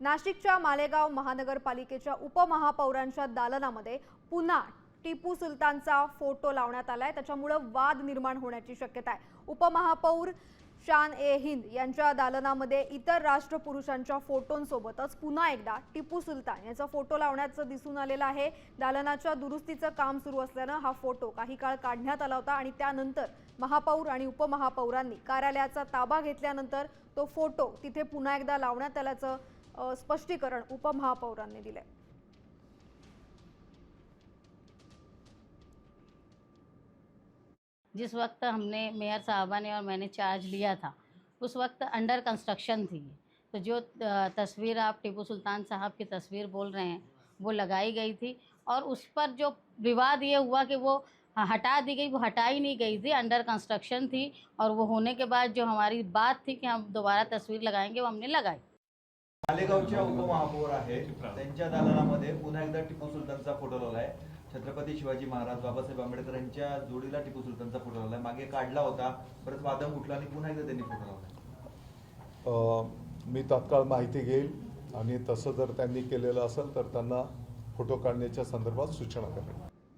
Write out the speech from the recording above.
नाशिकच्या मालेगाव महानगरपालिकेच्या उपमहापौरांच्या दालनामध्ये पुन्हा टिपू सुलतानचा फोटो लावण्यात आलाय। त्याच्यामुळे वाद निर्माण होण्याची शक्यता आहे। उपमहापौर शान ए हिंद यांच्या दालनामध्ये इतर राष्ट्रपुरुषांच्या फोटोंसोबतच पुन्हा एकदा टिपू सुलतान यांचा फोटो लावण्याचं दिसून आलेलं आहे। दालनाच्या दुरुस्तीचं काम सुरू असल्याने हा फोटो काही काळ काढण्यात आला होता आणि त्यानंतर महापौर आणि उपमहापौरांनी कार्यालयाचा ताबा घेतल्यानंतर तो फोटो तिथे पुन्हा एकदा लावण्यात आल्याचं स्पष्टीकरण उपमहापौरांनी दिले। जिस वक्त हमने मेयर साहबा ने और मैंने चार्ज लिया था उस वक्त अंडर कंस्ट्रक्शन थी। तो जो तस्वीर आप टिपू सुल्तान साहब की तस्वीर बोल रहे हैं वो लगाई गई थी और उस पर जो विवाद ये हुआ कि वो हटा दी गई, वो हटाई नहीं गई थी, अंडर कंस्ट्रक्शन थी। और वो होने के बाद जो हमारी बात थी कि हम दोबारा तस्वीर लगाएंगे वो हमने लगाई। मालेगावच्या उपमहापौर आहेत त्यांच्या दालनामध्ये पुन्हा एकदा टिपू सुलतानचा फोटो लावलाय। छत्रपती शिवाजी महाराज बाबासाहेब आंबेडकर यांच्या जोडीला टिपू सुलतानचा फोटो लावलाय। मागे काढला होता, परत वादम उठला आणि पुन्हा एकदा त्यांनी फोटो लावलाय। मी तात्काळ माहिती घेईल आणि तसं जर त्यांनी केलेलं असेल तर त्यांना फोटो काढण्याच्या संदर्भात सूचना करेन।